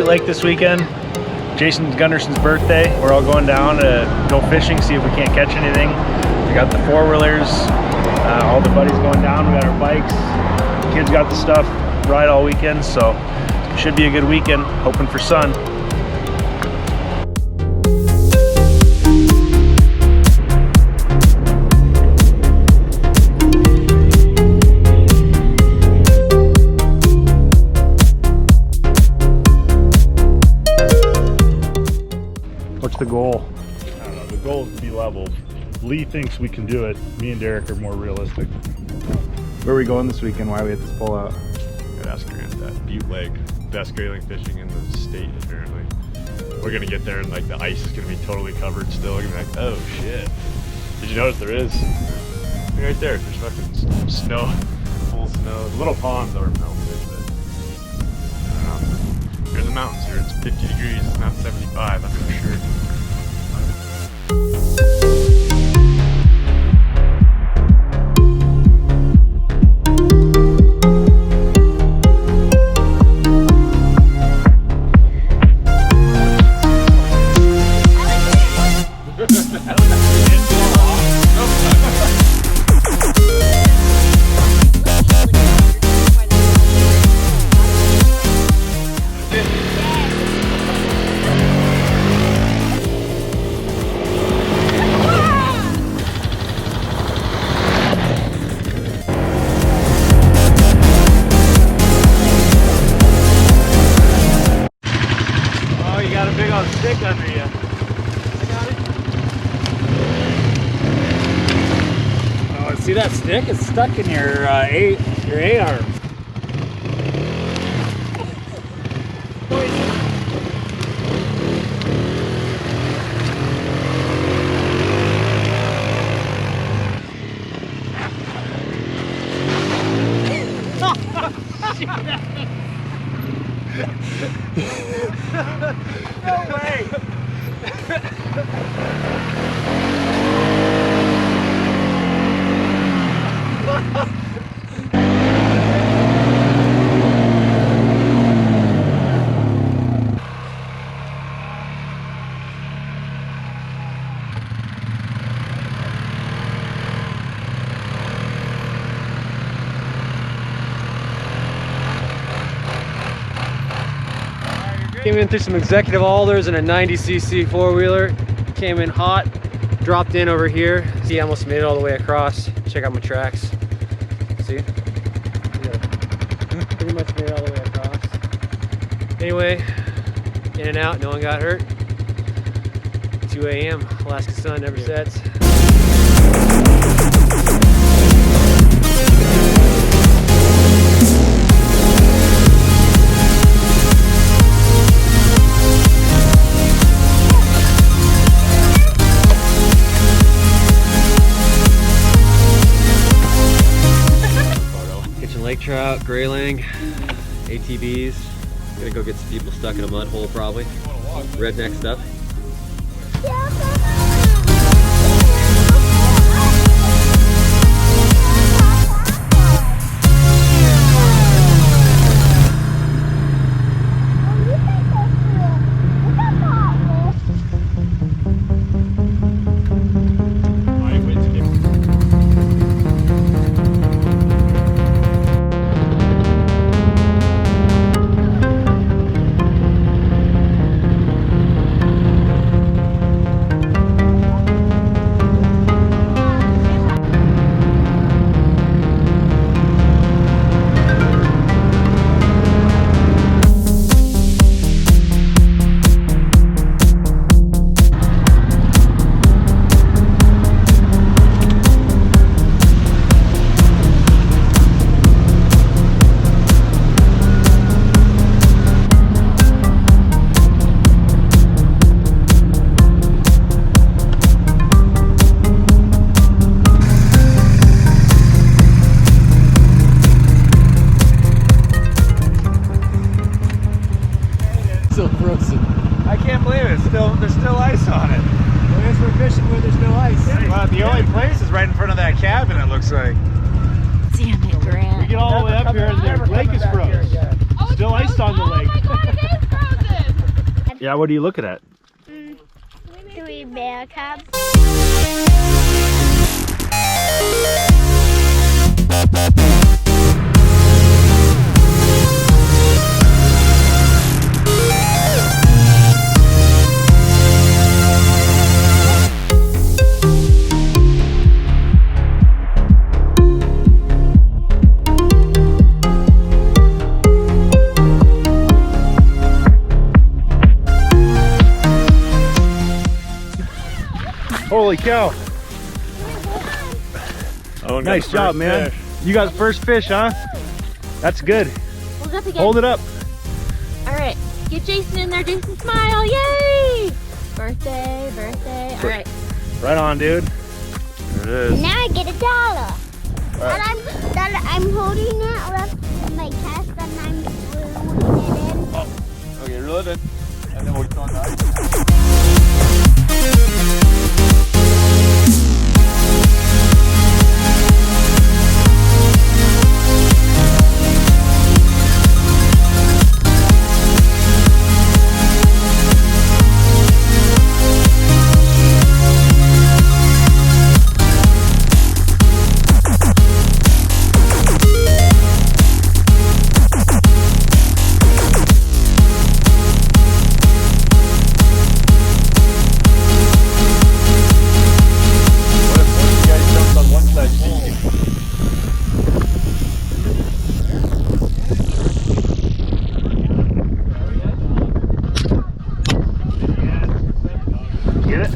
lake this weekend. Jason Gunderson's birthday. We're all going down to go fishing, see if we can't catch anything. We got the four-wheelers, all the buddies going down. We got our bikes. The kids got the stuff. Ride all weekend, so should be a good weekend. Hoping for sun. What's the goal? I don't know. The goal is to be leveled. Lee thinks we can do it. Me and Derek are more realistic. Where are we going this weekend? Why we had this pull out? That's that Butte Lake. Best grayling fishing in the state, apparently. We're gonna get there and like the ice is gonna be totally covered still. We're gonna be like, oh shit. Did you notice there is? Right there, there's fucking snow. Full snow. The little ponds are melted, but I don't know. You're in the mountains here. It's 50 degrees, it's not 75, I'm for sure. Stick under you. Oh, see that stick? It's stuck in your A-arm. No way! Came in through some executive alders and a 90cc four-wheeler. Came in hot, dropped in over here. See, I almost made it all the way across. Check out my tracks. See? Yeah. Pretty much made it all the way across. Anyway, in and out, no one got hurt. 2 a.m. Alaska sun never sets. Lake trout, grayling, ATVs. Gonna go get some people stuck in a mud hole probably. Redneck stuff. There's still ice on it. I guess we're fishing where there's no ice. Well, the only place is right in front of that cabin, it looks like. Damn it, Grant. We get all the way up here and the lake is frozen. Oh, Still ice on the lake. Oh my God, it is frozen. Yeah, what are you looking at? 3 bear cubs. Holy cow. Oh, Nice job, man. You got the first fish, huh? That's good. Hold up again. Hold it up. All right, get Jason in there. Jason, smile. Yay! Birthday, birthday. All right. Right on, dude. There it is. Now I get $1. That I'm holding it with my chest and I'm holding it in. Okay, reel it in. And then we'll throw it on the ice. What if you guys jumped on one side? Get it?